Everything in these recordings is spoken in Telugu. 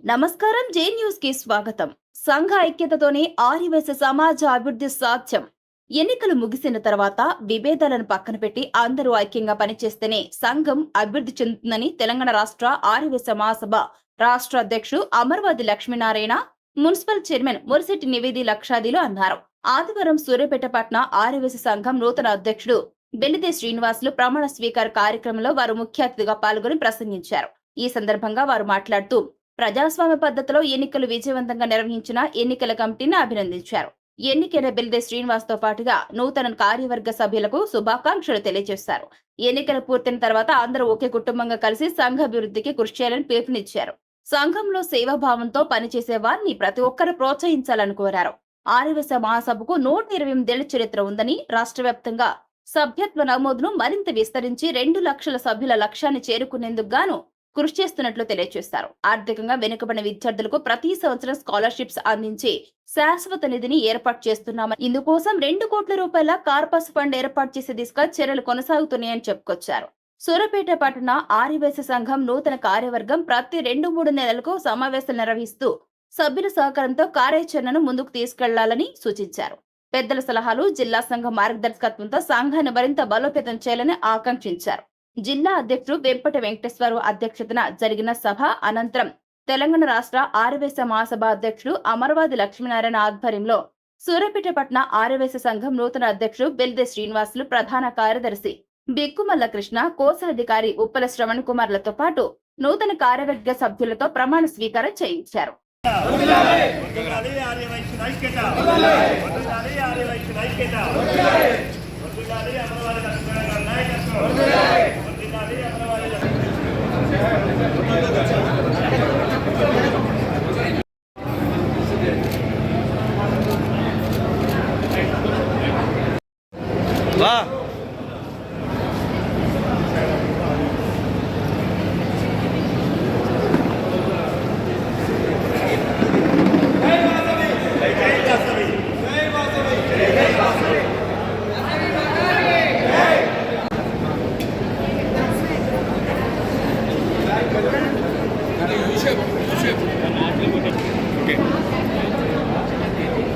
నమస్కారం. జే న్యూస్ కి స్వాగతం. సంఘ ఐక్యతతోనే ఆర్యవైశ్య సమాజ అభివృద్ధి సాధ్యం. ఎన్నికలు ముగిసిన తర్వాత విభేదాలను పక్కన పెట్టి అందరూ ఐక్యంగా పనిచేస్తేనే సంఘం అభివృద్ధి చెందుతుందని తెలంగాణ రాష్ట్ర ఆర్యవైశ్య మహాసభ రాష్ట్ర అధ్యక్షుడు అమర్వాది లక్ష్మీనారాయణ, మున్సిపల్ చైర్మన్ మురిశెట్టి నివేది లక్షాదిలు అన్నారు. ఆదివారం సూర్యాపేట పట్టణ ఆర్యవైశ్య సంఘం నూతన అధ్యక్షుడు బెల్లిదే శ్రీనివాసులు ప్రమాణ స్వీకార కార్యక్రమంలో వారు ముఖ్య అతిథిగా పాల్గొని ప్రసంగించారు. ఈ సందర్భంగా వారు మాట్లాడుతూ ప్రజాస్వామ్య పద్ధతిలో ఎన్నికలు విజయవంతంగా నిర్వహించిన ఎన్నికల కమిటీని అభినందించారు. ఎన్నికైన బెల్లిదే శ్రీనివాస్ తో పాటుగా నూతన కార్యవర్గ సభ్యులకు శుభాకాంక్షలు తెలియజేశారు. ఎన్నికలు పూర్తయిన తర్వాత అందరూ ఒకే కుటుంబంగా కలిసి సంఘ అభివృద్ధికి కృషి చేయాలని పిలుపునిచ్చారు. సంఘంలో సేవాభావంతో పనిచేసే వారిని ప్రతి ఒక్కరూ ప్రోత్సహించాలని కోరారు. ఆర్యవైశ్య మహాసభకు 128 ఏళ్ల చరిత్ర ఉందని, రాష్ట్ర వ్యాప్తంగా సభ్యత్వ నమోదును మరింత విస్తరించి 2 లక్షల సభ్యుల లక్ష్యాన్ని చేరుకునేందుకు గాను కృషి చేస్తున్నట్లు తెలియజేశారు. ఆర్థికంగా వెనుకబడిన విద్యార్థులకు ప్రతి సంవత్సరం స్కాలర్షిప్స్ అందించి శాశ్వత నిధిని ఏర్పాటు చేస్తున్నామని, ఇందుకోసం 2 కోట్ల రూపాయల కార్పస్ ఫండ్ ఏర్పాటు చేసే దిశగా చర్యలు కొనసాగుతున్నాయని చెప్పుకొచ్చారు. సూర్యాపేట పట్టణ ఆర్యవైశ్య సంఘం నూతన కార్యవర్గం ప్రతి 2-3 నెలలకు సమావేశాలు నిర్వహిస్తూ సభ్యుల సహకారంతో కార్యాచరణను ముందుకు తీసుకెళ్లాలని సూచించారు. పెద్దల సలహాలు, జిల్లా సంఘం మార్గదర్శకత్వంతో సంఘాన్ని మరింత బలోపేతం చేయాలని ఆకాంక్షించారు. జిల్లా అధ్యక్షుడు వెంపటి వెంకటేశ్వరరావు అధ్యక్షతన జరిగిన సభ అనంతరం తెలంగాణ రాష్ట్ర ఆర్యవైశ్య మహాసభ అధ్యక్షుడు అమర్వాది లక్ష్మీనారాయణ ఆధ్వర్యంలో సూర్యాపేట పట్టణ ఆర్యవైశ్య సంఘం నూతన అధ్యక్షుడు బెల్లిదే శ్రీనివాసులు, ప్రధాన కార్యదర్శి బిక్కుమల్ల కృష్ణ, కోశాధికారి ఉప్పల శ్రవణ్ కుమార్లతో పాటు నూతన కార్యవర్గ సభ్యులతో ప్రమాణ స్వీకారం చేయించారు.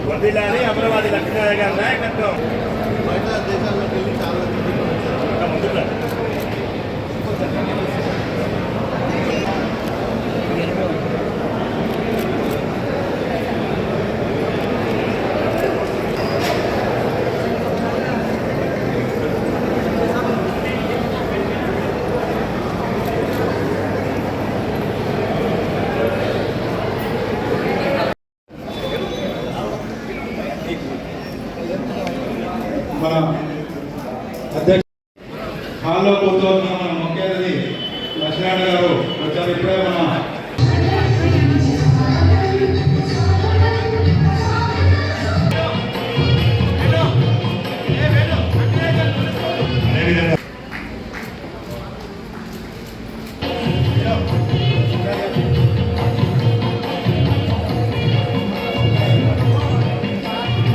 వర్ధిల్లాలి అమరవాది లక్ష్మీనారాయణ గారి నాయకత్వం. బయట దేశాల్లో చాలా ముందుకు మన అధ్యక్ష హాల్లో కూర్చోన్న మన ముఖ్య అతిథి లక్ష్మీనారాయణ గారు వచ్చారు. ఇప్పుడే మన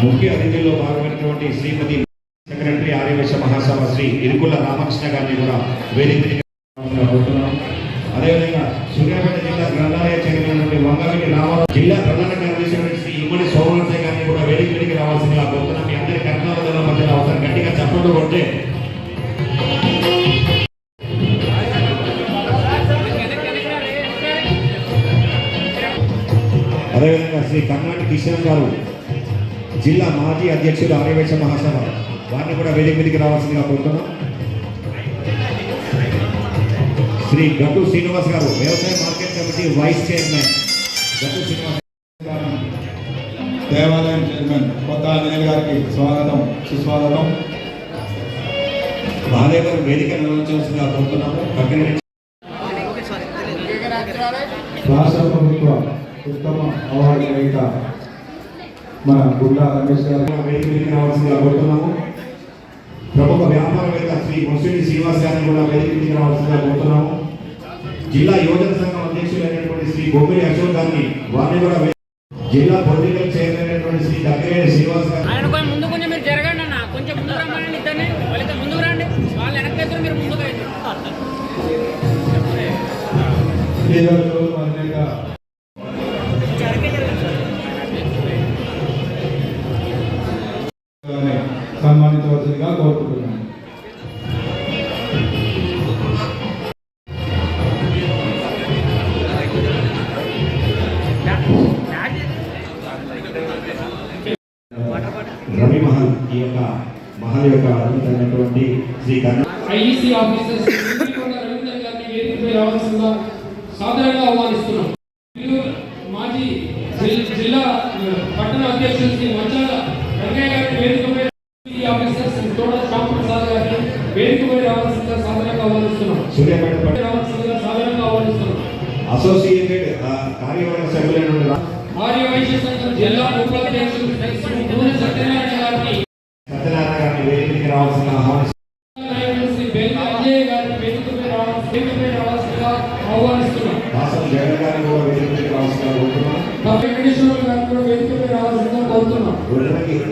ముఖ్య అతిథిలో భాగమైనటువంటి శ్రీమతి సెక్రటరీ ఆర్యవైశ్య మహాసభ శ్రీ ఇరుకుల రామకృష్ణ గారిని కూడా వేదిక కోరుతున్నాం. అదేవిధంగా సూర్యాపేట జిల్లా గ్రంథాలయ చైర్మన్ వంగవీటి రామారావు, జిల్లా ప్రధాన కార్యదర్శి శ్రీ ఇమ్మడి సోమనాథ్ గారిని కూడా వేదికకి రావాల్సిందిగా కోరుతున్నాం. మీ అందరి కర్ణాటకల మధ్యలో అవసరం గట్టిగా చప్పట్లు కొట్టే. అదేవిధంగా శ్రీ కర్ణాటక కిషన్ గారు, జిల్లా మాజీ అధ్యక్షుడు ఆర్యవైశ్య మహాసభ, వారిని కూడా వేదిక మీదకి రావాల్సిందిగా కోరుతున్నాం. శ్రీ గట్టు శ్రీనివాస్ గారు, వ్యవసాయ మార్కెట్ కమిటీ వైస్ చైర్మన్ గట్టు శ్రీనివాస్, దేవాలయం చైర్మన్ కొత్త ఆంజనేయులు గారికి స్వాగతం, సుస్వాగతం. మహాదేవ్ గారు వేదిక నిర్వహించవలసిందిగా కోరుతున్నాము. రాష్ట్ర ప్రభుత్వ ఉత్తమ అవార్డు గ్రహీత మన గుండా రమేష్ గారు వేదికకి రావాల్సిందిగా కోరుతున్నాము. ప్రముఖ వ్యాపారవేత్త శ్రీ మురిశెట్టి శ్రీనివాస్ గారిని కూడా వేదికకి రావాల్సిందిగా కోరుతున్నాము. జిల్లా యువజన సంఘం అధ్యక్షులైనటువంటి శ్రీ గోపిడి అశోక్ గారిని, వారిని కూడా జిల్లా పొలిటికల్ చైర్మన్ అయినటువంటి శ్రీ దగ్గరే శ్రీనివాస్ గారు. ముందు కొంచెం మీరు జరగండి అన్న, కొంచెం ముందు రమ్మని ఇద్దరిని, వాళ్ళకి ముందుకు రండి, వాళ్ళు వెనక్కి మీరు ముందుకు అధినేత సన్మానించవలసిందిగా కోరుకుంటున్నాను. రవి మహల్ ఈ యొక్క మహల్ యొక్క అద్భుతమైనటువంటి శ్రీ కర్ణ ఐఈసీ ఆఫీసర్స్ రవీంద్ర గారిని వేదికపై రావాల్సిందిగా సాధారణంగా ఆహ్వానిస్తున్నాం. మాజీ జిల్లా పట్టణ అధ్యక్షులు శ్రీ మంచాల రంగయ్య గారిని వేదికపై ఆఫీసర్స్ తోట శ్యామ్ ప్రసాద్ గారిని వేదికపై రావాల్సిందిగా సాధారణంగా ఆహ్వానిస్తున్నాం. సూర్యాపేట రావాల్సిందిగా సాధారణంగా ఆహ్వానిస్తున్నాం. అసోసియేటెడ్ కార్యవర్గ సభ్యులైన ఆర్య వైశ్య సంఘం జిల్లా ఉపాధ్యక్షులు శ్రీ నూనె సత్యనారాయణ గారిని సత్యనారాయణ గారిని వేదికకి రావాల్సిన శ్రీ బెల్లి అంజయ్య గారిని వేదికపై రావాల్సిందిగా ఆహ్వానిస్తున్నాం. దాసం జగన్ గారిని కూడా వేదికకి రావాల్సిన కోరుతున్నాం. వెంకటేశ్వర గారిని కూడా వేదికపై రావాల్సిందిగా కోరుతున్నాం.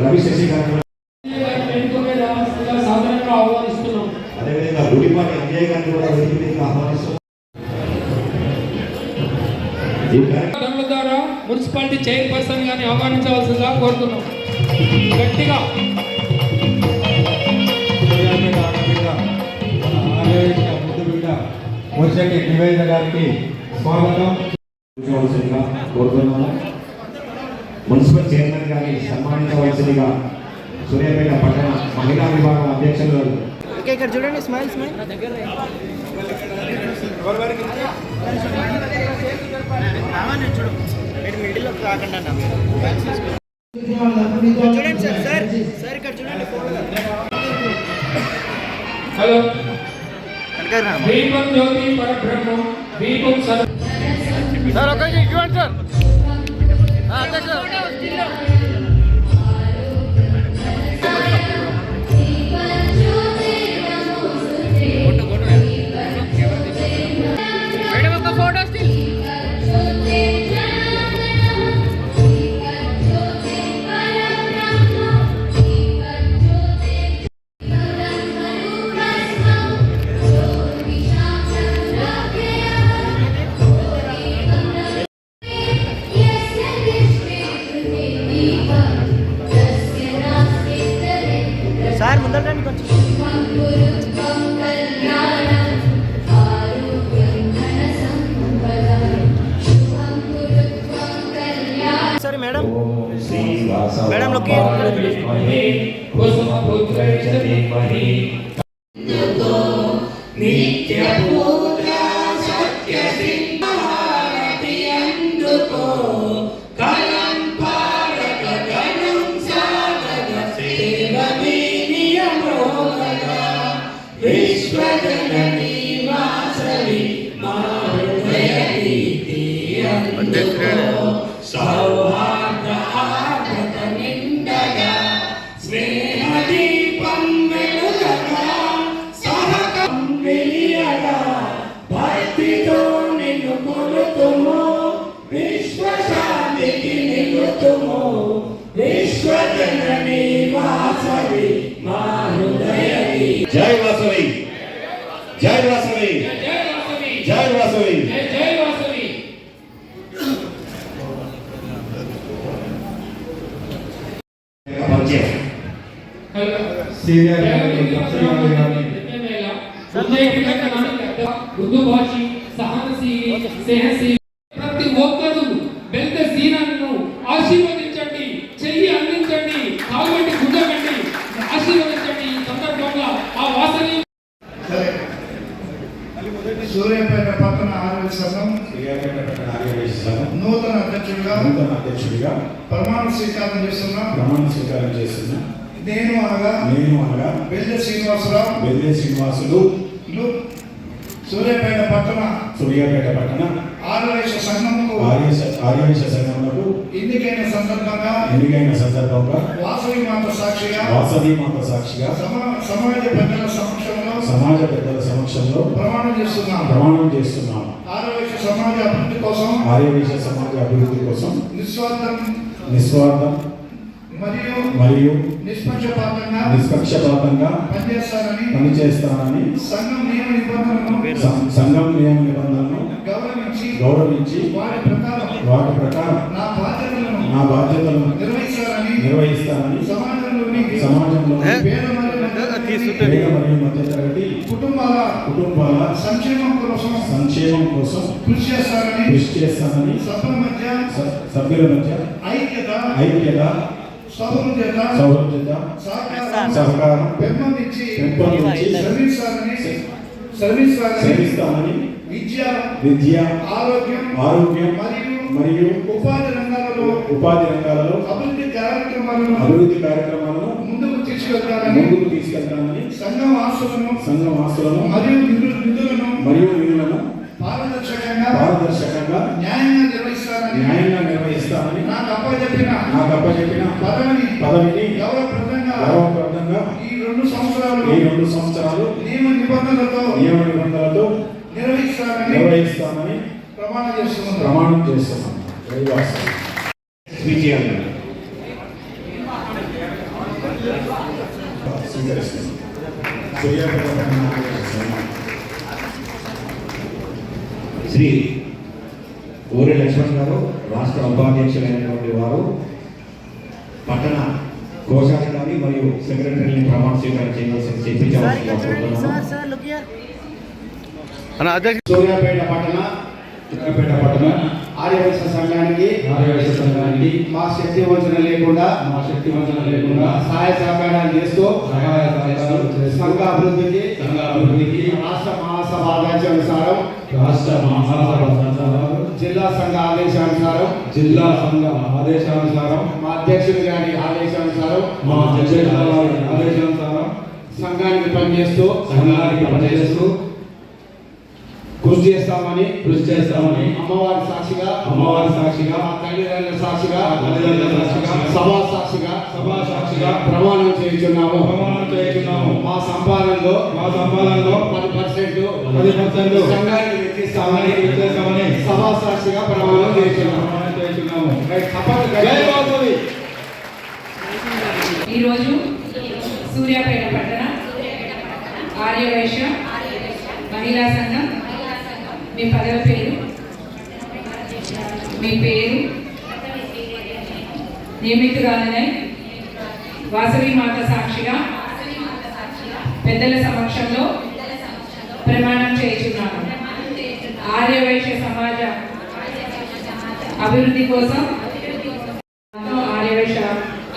రవి శశి గారిని వేదికపై రావాల్సిందిగా సాధారణంగా ఆహ్వానిస్తున్నాం. అదేవిధంగా గుడిపాటి అంజయ్య గారిని కూడా వేదికకి ఆహ్వానిస్తున్నాం. ఈ కార్యక్రమం ధనుల ద్వారా మున్సిపాలిటీ చైర్పర్సన్ గారిని ఆహ్వానించవలసిందిగా కోరుతున్నాం. గట్టిగా మున్సిపల్ నివేదిక గారికి స్వాగతం కోరుతున్నాము. మున్సిపల్ చైర్మన్ గారిని సన్మానించవలసిందిగా సూర్యాపేట పట్టణ మహిళా విభాగం అధ్యక్షులు ఇక్కడ చూడండి స్మైల్ స్మైల్ చూడు మిడిల్లో రాకుండా చూడండి సార్ సార్ సార్ ఇక్కడ చూడండి హలో దీపం జ్యోతి పరబ్రహ్మ దీపం సర్ సార్ ఓకే ఇవ్వండి సార్ మేడం ఒక ఫోటో స్టిల్ సార్ ముందరండి కొంచెం సరే మేడం మేడం లోకి జై వాసవి జై వాసవి జై వాసవి జై వాసవి. సీనియర్ ఉర్దూ భాష సహనశీలి ప్రతి ఒక్కరు బెల్త సీనాను ఆశీర్వదించండి, చెయ్యి అందించండి, కాలువెట్టి గుద్దకండి, ఆశీర్వదించండి. ఈ సందర్భంగా ఆ వాసని సూర్యాపేట పట్టణ ఆరోగ్య సంఘం నూతన అధ్యక్షుడిగా ప్రమాణ స్వీకారం చేస్తున్నా నేను అనగా బెల్లి శ్రీనివాసులు సూర్యాపేట పట్టణ ఆర్యవైశ్య సంఘములకు ఎన్నికైన సందర్భంగా వాసవి మాత సాక్షిగా సమాజ పెద్దల సమక్షంలో ప్రమాణం చేస్తున్నాం. ఆర్యవైశ్య సమాజ అభివృద్ధి కోసం నిస్వార్థం మరియు నిష్పక్షపాతంగా పనిచేస్తానని సంఘం నియమ నిబంధనలను గౌరవించి వాటి ప్రకారం నా బాధ్యతలను నిర్వహిస్తానని సమాజంలోని పేద మరియు మధ్యతరగతి కుటుంబాల సంక్షేమం కోసం కృషి చేస్తానని సభ్యుల మధ్య ఐక్యత సౌహృద్యత సహకారం పెంపొందించి శ్రమిస్తానని విద్య ఆరోగ్యం మరియు ఉపాధి రంగాలలో అభివృద్ధి కార్యక్రమాలను ముందుకు తీసుకెళ్తానని సంఘం ఆస్తులను మరియు నిధులను పారదర్శకంగా న్యాయంగా నిర్వహిస్తానని నాకు అప్పచెప్పిన పదవిని గౌరవప్రదంగా ఈ 2 సంవత్సరాలు నియమ నిబంధనలతో నిర్వహిస్తానని ప్రమాణం చేస్తున్నాను. శ్రీ ఊరి లక్ష్మణ్ గారు రాష్ట్ర ఉపాధ్యక్షులైనటువంటి వారు పట్టణ కోశాధికారి మరియు సెక్రటరీని ప్రమాణ స్వీకారం చేయవలసి సూర్యాపేట పట్టణ ఆర్యవైశ్య సంఘానికి మా శక్తి వంచన లేకుండా సహాయ సహకారాలు చేస్తూ సంఘ అభివృద్ధికి రాష్ట్ర మహాసభ ఆదేశానుసారం జిల్లా సంఘ ఆదేశానుసారం మా అధ్యక్షుడి గారి ఆదేశానుసారం సంఘానికి పనిచేస్తూ కృషి చేస్తామని అమ్మవారి సాక్షిగా మా తల్లిదండ్రుల సాక్షిగా సభా సాక్షిగా ప్రమాణం చేయుచున్నాము. మా సంపాదనలో 10% సంఘానికి వెచ్చిస్తామని సభా సాక్షిగా ప్రమాణం చేయుచున్నాము. ఈరోజు సూర్యాపేట పట్టణ ఆర్యవైశ్య మహిళా సంఘం మీ పదవి పేరు, మీ పేరు, నియమితురాలనై వాసవి మాత సాక్షిగా పెద్దల సమక్షంలో ప్రమాణం చేయుచున్నాను. ఆర్యవైశ్య సమాజ అభివృద్ధి కోసం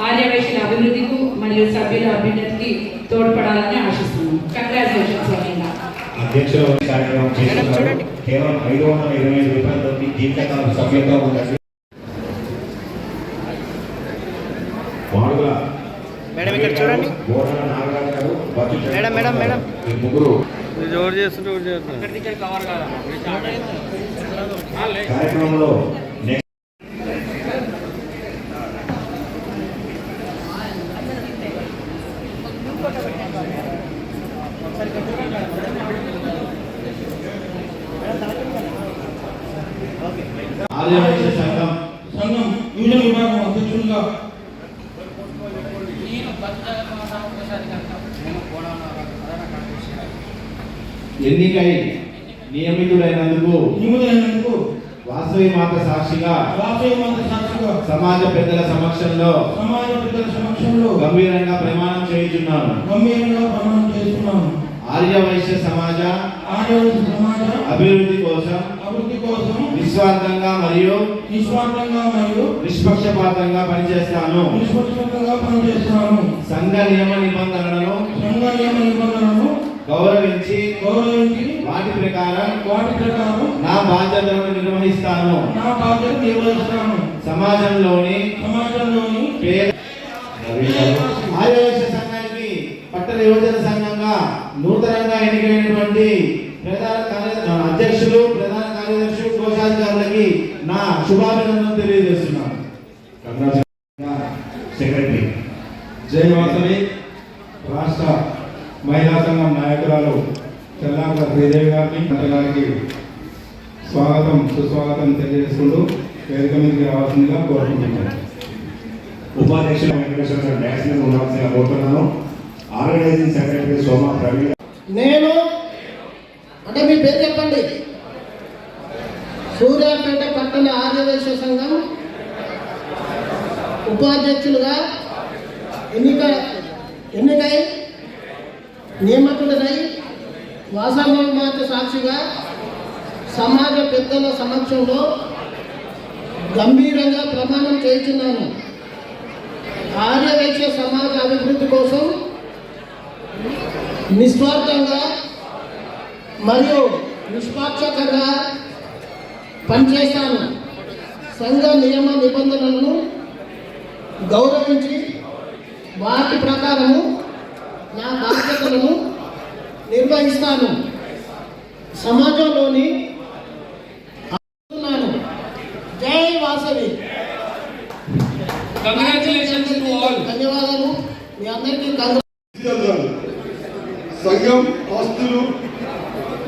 ఆర్యవైశ్యుల అభివృద్ధికి మరియు సభ్యుల అభ్యున్నతికి తోడ్పడాలని ఆశిస్తున్నాను. కంగ్రాచులేషన్స్. అధ్యక్షుల కార్యక్రమం చేస్తున్నారు. కేవలం 525 రూపాయలతో జీవితకాలం సభ్యులుగా ఉండాలి. మాడుగుల మేడం ఇక్కడ చూడండి. బోధన నాగరాజు గారు, మేడం ఈ ముగ్గురు కార్యక్రమంలో ఆర్యవైశ్య సంఘం యూజన్ విభాగం అధ్యక్షులుగా ఎన్నికై నియమితులైనందుకు వాసవి మాత సాక్షిగా సమాజ పెద్దల సమక్షంలో గంభీరంగా ప్రమాణం చేయుచున్నాను. ఆర్యవైశ్య సమాజ అభివృద్ధి కోసం నిస్వార్థంగా మరియు నిష్పక్షపాతంగా పనిచేస్తాను. సంఘ నియమ నిబంధనలను గౌరవించి వాటి ప్రకారం నా బాధ్యతలను నిర్వహిస్తాను. సమాజంలోని ఆర్యవైశ్య సంఘానికి పట్టణ యువజన సంఘంగా నూతనంగా ఎన్నికైనటువంటి అధ్యక్షులు, ప్రధాన కార్యదర్శులు, కోశాధికారులకి నా శుభాభినందనలు తెలియజేస్తున్నాను. సెక్రటరీ జై వాసవి రాష్ట్ర మహిళా సంఘం నాయకురాలు చెల్లాంక శ్రీదేవి గారికి స్వాగతం సుస్వాగతం తెలియజేసుకుంటూ వేదిక మీదకి రావాల్సిందిగా కోరుకుంటున్నాను. ఉపాధ్యక్షులు వెంకటేశ్వర గారు డాన్స్ మీద ఉండాల్సిందిగా కోరుతున్నాను. Organizing secretary Soma Praveen. నేను అంటే మీ పేరు చెప్పండి. సూర్యాపేట పట్టణ ఆర్యవైశ్య సంఘం ఉపాధ్యక్షులుగా ఎన్నికై నియమితుడనై వాసవి మాత సాక్షిగా సమాజ పెద్దల సమక్షంలో గంభీరంగా ప్రమాణం చేస్తున్నాను. ఆర్యవైశ్య సమాజ అభివృద్ధి కోసం నిస్వార్థంగా మరియు నిష్పాక్షంగా పనిచేస్తాను. సంఘ నియమ నిబంధనలను గౌరవించి వాటి ప్రకారము నా బాధ్యతలను నిర్వహిస్తాను. సమాజంలోని జై వాసవి. Congratulations to all. ధన్యవాదాలు మీ అందరికీ. సంఘం ఆస్తులు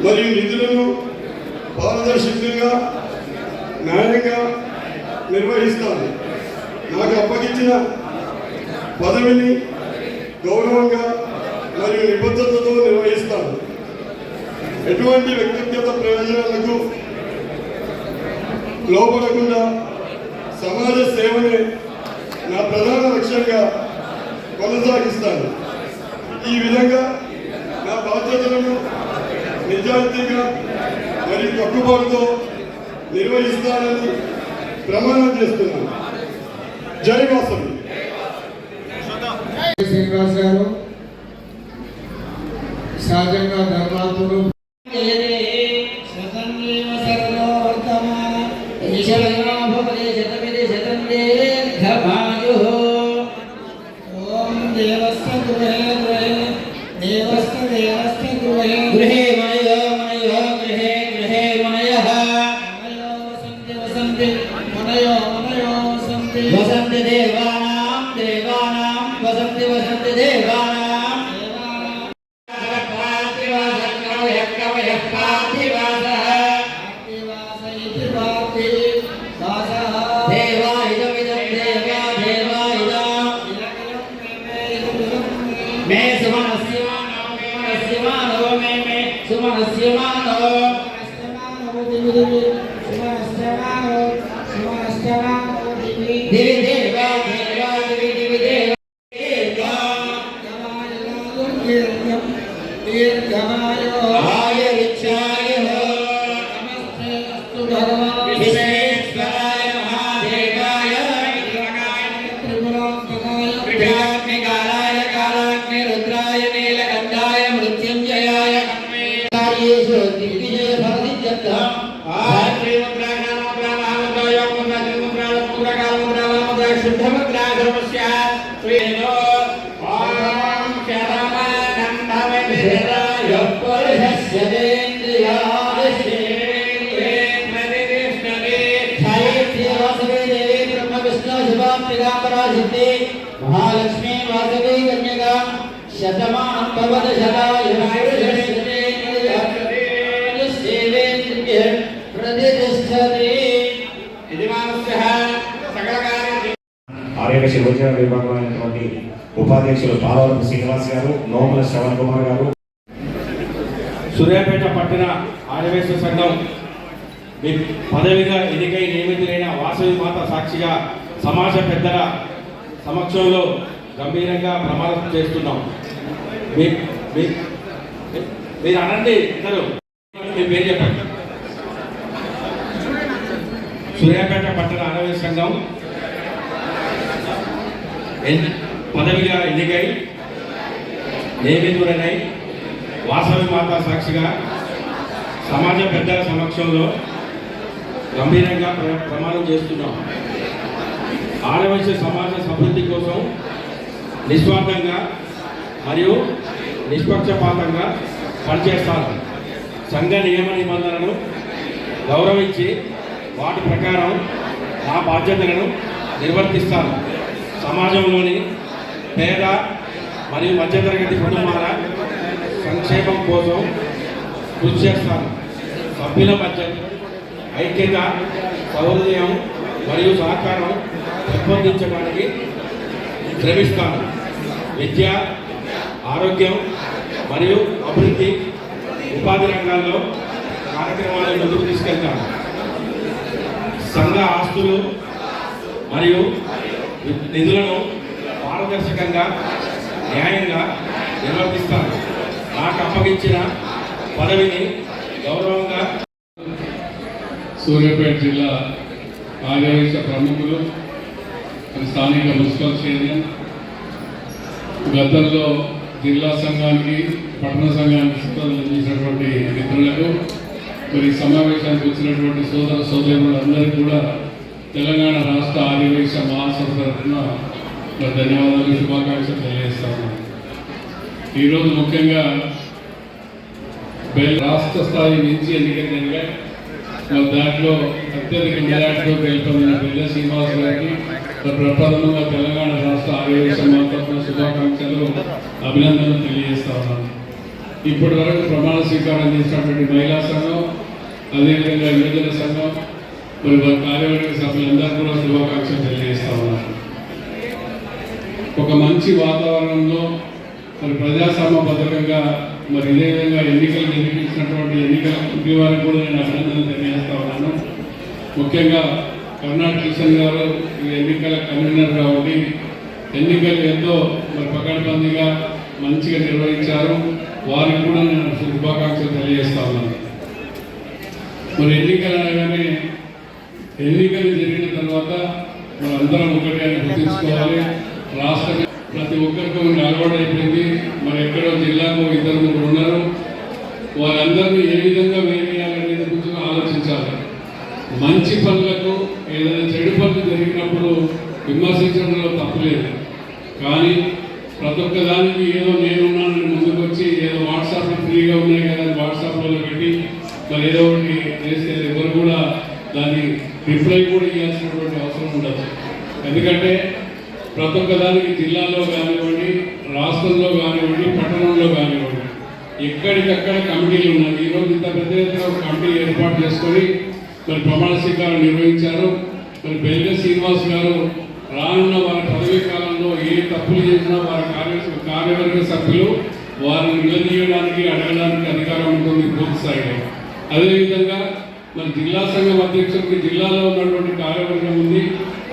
మరియు నిధులను పారదర్శకంగా న్యాయంగా నిర్వహిస్తాను. నాకు అప్పగించిన పదవిని గౌరవంగా మరియు నిబద్ధతతో నిర్వహిస్తాను. ఎటువంటి వ్యక్తిగత ప్రయోజనాలకు లోపడకుండా సమాజ సేవనే నా ప్రధాన లక్ష్యంగా కొనసాగిస్తాను. ఈ విధంగా నా బాధ్యతలను నిజాయితీగా మరియు కట్టుబాటుతో నిర్వహిస్తానని ప్రమాణం చేస్తున్నాను. జై వాసవి. శ్రీనివాస్ గారు సహజంగా ధర్మాత్ముడు. వసంతి దేవానాం దేవానాం వసంతి వసంతి దేవానాం దేవాయుధమిదం దేవా దేవాయుధం మే సుమనస్యమానో మే మనస్యమానో మే సుమనస్యమానో దివి దేవా దేవా దివి దివి దేవా ఆయ విచ్చాయ విశ్వేశ్వరాయ మహాదేవాయ త్రిపురాత్మికాయ కాలాగ్ని రుద్రాయ నీలకంఠాయ మృత్యుంజయాయ కార్యేషు దిగ్విజయ భవతిత్యర్థం महालक्ष्मी वासवी कन्यका शतमानं भवत ఆర్యవైశ్య యువజన విభాగమైనటువంటి ఉపాధ్యక్షులు పాలవరపు శ్రీనివాస్ గారు, నోముల శ్రవణ్ కుమార్ గారు. సూర్యాపేట పట్టణ ఆర్యవైశ్య సంఘం పదవిగా ఎన్నికై నియమితులైన వాసవి మాత సాక్షిగా సమాజ పెద్దల సమక్షంలో గంభీరంగా ప్రమాణం చేస్తున్నాం. మీరు అనండి, ఇద్దరు మీ పేరు చెప్పండి. సూర్యాపేట పట్టణ ఆర్యవైశ్య సంఘం పదవిగా ఎన్నికై నియమితులైన వాసవి మాత సాక్షిగా సమాజ పెద్దల సమక్షంలో గంభీరంగా ప్రమాణం చేస్తున్నాం. ఆర్యవైశ్య సమాజ అభివృద్ధి కోసం నిస్వార్థంగా మరియు నిష్పక్షపాతంగా పనిచేస్తాను. సంఘ నియమ నిబంధనలను గౌరవించి వాటి ప్రకారం నా బాధ్యతలను నిర్వర్తిస్తాను. సమాజంలోని పేద మరియు మధ్యతరగతి కుటుంబాల సంక్షేమం కోసం కృషి చేస్తాను. సభ్యుల మధ్య ఐక్యత, సౌహృదయం మరియు సహకారం పెంపొందించడానికి శ్రమిస్తాను. విద్య, ఆరోగ్యం మరియు అభివృద్ధి, ఉపాధి రంగాల్లో కార్యక్రమాలను ముందుకు తీసుకెళ్తాను. సంఘ ఆస్తులు మరియు నిధులను పారదర్శకంగా న్యాయంగా నిర్వర్తిస్తాను. నాకు అప్పగించిన పదవిని గౌరవంగా సూర్యాపేట జిల్లా ఆర్యవైశ్య ప్రముఖులు, స్థానిక మున్సిపల్ చైర్మన్, గతంలో జిల్లా సంఘానికి పట్టణ సంఘానికి సిద్ధం చేసినటువంటి మిత్రులకు, మరి సమావేశానికి వచ్చినటువంటి సోదర సోదరులందరికీ కూడా తెలంగాణ రాష్ట్ర ఆర్యవైశ్య మహాసభ తరఫున ధన్యవాదాలు, శుభాకాంక్షలు తెలియజేస్తా ఉన్నాను. ఈరోజు ముఖ్యంగా రాష్ట్ర స్థాయి నుంచి ఎన్నికలు జరిగాయి. మరి దాంట్లో అత్యధిక మెజార్టీతో గెలుపొందిన బెల్ల శ్రీనివాస్ గారికి ప్రప్రథమంగా తెలంగాణ రాష్ట్ర ఆర్యవైశ్య మహాసభ శుభాకాంక్షలు, అభినందనలు తెలియజేస్తా ఉన్నాను. ఇప్పటి వరకు ప్రమాణ స్వీకారం చేసినటువంటి మహిళా సంఘం, అదేవిధంగా యువజన సంఘం, మరి వారి కార్యవర్గ సభ్యులందరూ కూడా శుభాకాంక్షలు తెలియజేస్తా ఉన్నాను. ఒక మంచి వాతావరణంలో మరి ప్రజాస్వామ్యబద్ధంగా మరి ఇదే విధంగా ఎన్నికలు నిర్వహించినటువంటి ఎన్నికల కమిటీ వారికి కూడా నేను అభినందనలు తెలియజేస్తా ఉన్నాను. ముఖ్యంగా కర్ణాటక కిషన్ గారు ఈ ఎన్నికల కన్వీనర్ కాబట్టి ఎన్నికలు ఎంతో మరి పకడ్బందీగా మంచిగా నిర్వహించారు. వారికి కూడా నేను శుభాకాంక్షలు తెలియజేస్తా ఉన్నాను. మరి ఎన్నికలు అనగానే ఎన్నికలు జరిగిన తర్వాత మనం అందరం ఒకటి అని గుర్తించుకోవాలి. రాష్ట్ర ప్రతి ఒక్కరికి అలవాటు అయిపోయింది. మరి ఎక్కడో జిల్లాకు 2-3 ఉన్నారు. వాళ్ళందరినీ ఏ విధంగా వేయాలనేది కొంచెం ఆలోచించాలి. మంచి పనులకు ఏదైనా చెడు పనులు జరిగినప్పుడు విమర్శించడంలో తప్పులేదు. కానీ ప్రతి ఒక్క దానికి ఏదో నేనున్నానని ముందుకు వచ్చి ఏదో వాట్సాప్లో ఫ్రీగా ఉన్నాయి కదా వాట్సాప్లో పెట్టి మరి ఏదో ఒకటి చేస్తే ఎవరు కూడా దాన్ని రిప్లై కూడా ఇవ్వాల్సినటువంటి అవసరం ఉండదు. ఎందుకంటే ప్రతి ఒక్క దానికి జిల్లాలో కానివ్వండి, రాష్ట్రంలో కానివ్వండి, పట్టణంలో కానివ్వండి ఎక్కడికక్కడ కమిటీలు ఉన్నాయి. ఈరోజు ఇంత పెద్ద ఎత్తున ఒక కమిటీ ఏర్పాటు చేసుకొని మరి ప్రమాణ స్వీకారం నిర్వహించారు. మరి బెల్ల శ్రీనివాస్ గారు రానున్న వారి పదవీ కాలంలో ఏ తప్పులు చేసినా వారి కార్యవర్గ సభ్యులు వారిని నిలదీయడానికి అడగడానికి అధికారం ఉంటుంది పూర్తి స్థాయిలో. అదేవిధంగా మరి జిల్లా సంఘం అధ్యక్షుడికి జిల్లాలో ఉన్నటువంటి కార్యవర్గం ఉంది.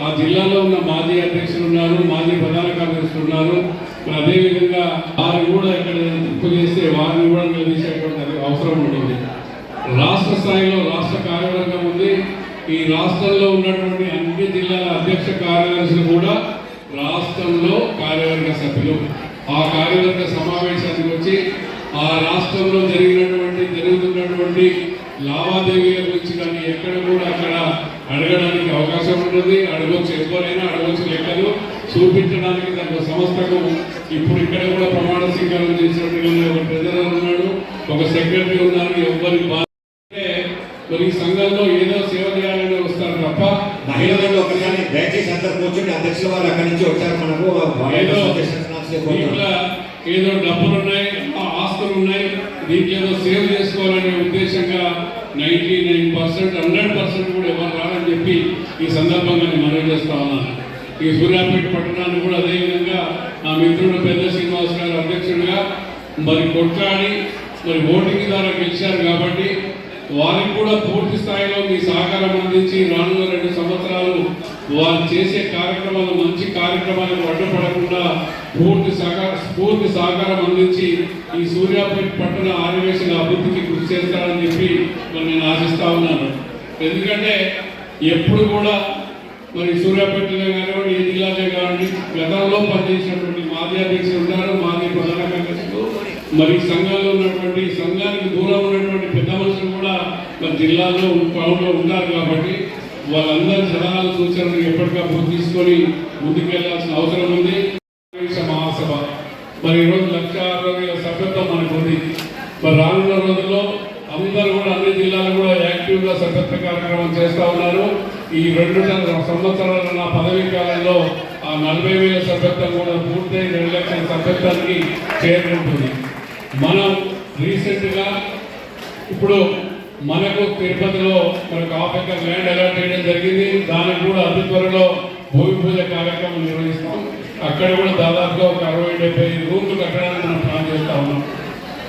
ఆ జిల్లాలో ఉన్న మాజీ అధ్యక్షులు ఉన్నారు, మాజీ ప్రధాన కార్యదర్శులు ఉన్నారు. మరి అదేవిధంగా వారిని కూడా ఇక్కడ తప్పు చేస్తే వారిని కూడా నిలదీసేటువంటి అవసరం ఉంటుంది. రాష్ట్ర స్థాయిలో రాష్ట్ర కార్యవర్గం ఉంది. ఈ రాష్ట్రంలో ఉన్నటువంటి అన్ని జిల్లాల అధ్యక్ష కార్యదర్శులు కూడా రాష్ట్రంలో కార్యవర్గ సభ్యులు. ఆ కార్యవర్గ సమావేశానికి వచ్చి ఆ రాష్ట్రంలో జరుగుతున్నటువంటి లావాదేవీల గురించి కానీ ఎక్కడ కూడా అక్కడ అడగడానికి అవకాశం ఉంటుంది. అడగవచ్చు, ఎవరైనా అడగవచ్చు. లెక్కలు చూపించడానికి దాని సంస్థకు ఇప్పుడు ఇక్కడ కూడా ప్రమాణ స్వీకారం చేసినట్టుగా ఒక ట్రెజరర్ ఉన్నాడు, ఒక సెక్రటరీ ఉన్నారు. ఎవరి మరి సంఘంలో ఏదో సేవ చేయాలని వస్తారు తప్ప మహిళలు ఒకసారి దయచేసి అందరు కూర్చొని అధ్యక్షుల వారు అక్కడి నుంచి వచ్చారు. మనకు ఏదో డబ్బులు ఉన్నాయి, ఆస్తులు ఉన్నాయి, దీనికి ఏదో సేవ్ చేసుకోవాలనే ఉద్దేశంగా 99% 100% కూడా ఎవరు రాలని చెప్పి ఈ సందర్భంగా నేను మనవి చేస్తా ఉన్నాను. ఈ సూర్యాపేట పట్టణాన్ని కూడా అదేవిధంగా నా మిత్రుడు పెద్ద శ్రీనివాస్ గారు అధ్యక్షుడిగా మరి కొట్లాడి మరి ఓటింగ్ ద్వారా గెలిచారు కాబట్టి వారికి కూడా పూర్తి స్థాయిలో మీ సహకారం అందించి రానున్న 2 సంవత్సరాలు వారు చేసే కార్యక్రమాలు మంచి కార్యక్రమాలకు అడ్డుపడకుండా పూర్తి సహకారం అందించి ఈ సూర్యాపేట పట్టణ ఆర్యవైశ్యుల అభివృద్ధికి కృషి చేస్తారని చెప్పి మరి నేను ఆశిస్తా ఉన్నాను. ఎందుకంటే ఎప్పుడు కూడా మరి సూర్యాపేటలో కానివ్వండి, ఏ జిల్లాలో కానివ్వండి, గతంలో పనిచేసినటువంటి మాజీ అధ్యక్షులు ఉన్నారు, మాజీ ప్రధాన కార్యదర్శులు, మరి సంఘాల్లో ఉన్నటువంటి సంఘానికి దూరం ఉన్నటువంటి పెద్ద మనుషులు కూడా మరి జిల్లాలో టౌన్లో ఉన్నారు. కాబట్టి వాళ్ళందరి సలహాలు సూచనలు ఎప్పటికప్పుడు తీసుకొని ముందుకెళ్లాల్సిన అవసరం ఉంది. మహాసభ మరి ఈరోజు 1,60,000 సభ్యత్వం మనకు ఉంది. మరి రానున్న రోజుల్లో అందరూ కూడా అన్ని జిల్లాలు కూడా యాక్టివ్గా సభ్యత్వ కార్యక్రమం చేస్తూ ఉన్నారు. ఈ 2 సంవత్సరాల నా పదవీ కాలంలో ఆ 40,000 సభ్యత్వం కూడా పూర్తయి 2 లక్షల సభ్యత్వానికి చేరుకుంటుంది. మనం రీసెంట్గా ఇప్పుడు మనకు తిరుపతిలో మనకు ఆఫ్రికా ల్యాండ్ అలాట్ చేయడం జరిగింది. దానికి కూడా అతి త్వరలో భూమి పూజ కార్యక్రమం నిర్వహిస్తాం. అక్కడ కూడా దాదాపుగా ఒక 60-70 రూమ్లు కట్టడానికి మనం ప్లాన్ చేస్తా ఉన్నాం.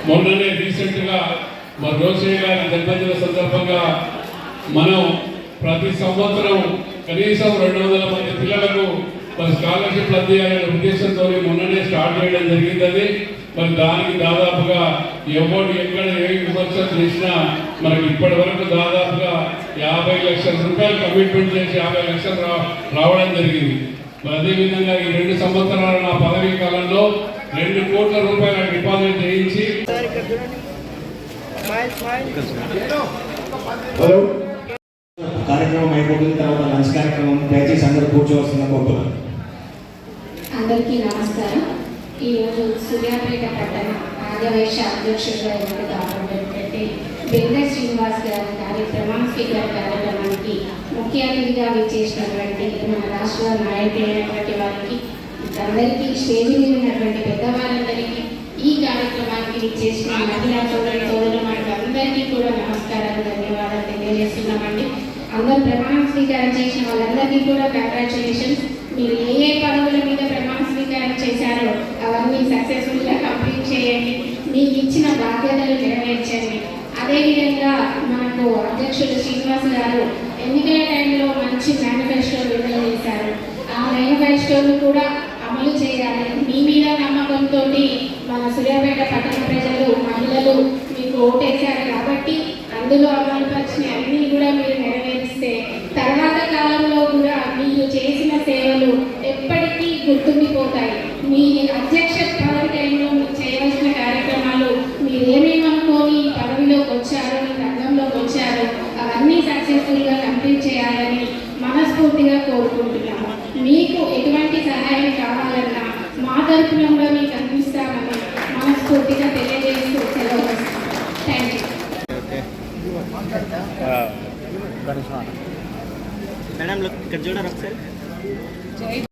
మొన్ననే రీసెంట్గా మరి రోషయ్య గారి జన్మదిన సందర్భంగా మనం ప్రతి సంవత్సరం కనీసం 200 మంది పిల్లలకు మరి స్కాలర్షిప్లు అందియాలనే ఉద్దేశంతో మొన్ననే స్టార్ట్ చేయడం జరిగింది. అది మరి దానికి దాదాపుగా ఎవరు ఎక్కడ ఏ విమర్శలు చేసినా మనకి ఇప్పటి వరకు దాదాపుగా 50 లక్షల రూపాయలు కమిట్మెంట్ చేసి 50 లక్షలు రావడం జరిగింది. మరి అదేవిధంగా ఈ 2 సంవత్సరాల నా పదవీ కాలంలో 2 కోట్ల రూపాయల డిపాజిట్ చేయించి హలో కార్యక్రమం అయిపోతుంది. తర్వాత లంచ్ కార్యక్రమం దయచేసి అందరూ కూర్చోవలసిందిగా కోరుతున్నాను. అందరికీ నమస్కారం. ఈరోజు సూర్యాపేట పట్టణ ఆర్యవైశ్య అధ్యక్షుడిగా ఎన్నిక కాబడినటువంటి బెంగ శ్రీనివాస్ గారి ప్రమాణ స్వీకార కార్యక్రమానికి ముఖ్య అతిథిగా విచ్చేసినటువంటి మన రాష్ట్ర నాయకులైనటువంటి వారికి అందరికీ స్టేజ్ మీద ఉన్నటువంటి పెద్దవారందరికీ ఈ కార్యక్రమానికి విచ్చేసిన మహిళా సోదరులు మనకి అందరికీ కూడా నమస్కారాలు, ధన్యవాదాలు తెలియజేస్తున్నామండి. అందరూ ప్రమాణ స్వీకారం చేసిన వాళ్ళందరికీ కూడా కంగ్రాచులేషన్స్. మీరు ఏ పదవుల మీద ప్రమాణ స్వీకారం చేశారో అవన్నీ సక్సెస్ఫుల్గా కంప్లీట్ చేయండి, మీకు ఇచ్చిన బాధ్యతలు నెరవేర్చండి. అదేవిధంగా మనకు అధ్యక్షుడు శ్రీనివాస్ గారు ఎన్నికల టైంలో మంచి మేనిఫెస్టో విడుదల చేశారు. ఆ మేనిఫెస్టోను కూడా అమలు చేయాలి. మీ మీద నమ్మకంతో మన సూర్యాపేట పట్టణ ప్రజలు, మహిళలు మీకు ఓటేశారు కాబట్టి అందులో అమలుపరిచిన అన్నీ కూడా మీరు నెరవేరిస్తే తర్వాత కాలంలో కూడా మీరు చేసిన సేవలు ఎప్పటికీ గుర్తుండిపోతాయి. మీ అధ్యక్ష పదవి టైంలో మీరు చేయవలసిన కార్యక్రమాలు మీరు ఏమేమనుకోని పదవిలోకి వచ్చారో, ఈ రంగంలోకి వచ్చారో అవన్నీ సక్సెస్ఫుల్గా కంప్లీట్ చేయాలని మనస్ఫూర్తిగా కోరుకుంటున్నాము. మీకు ఎటువంటి సహాయం కావాలన్నా మా తరఫున కూడా మీకు అందిస్తామని మనస్ఫూర్తిగా తెలియజేస్తూ సెలవు వస్తాం. Thank you. మేడం ఇక్కడ చూడరు ఒకసారి.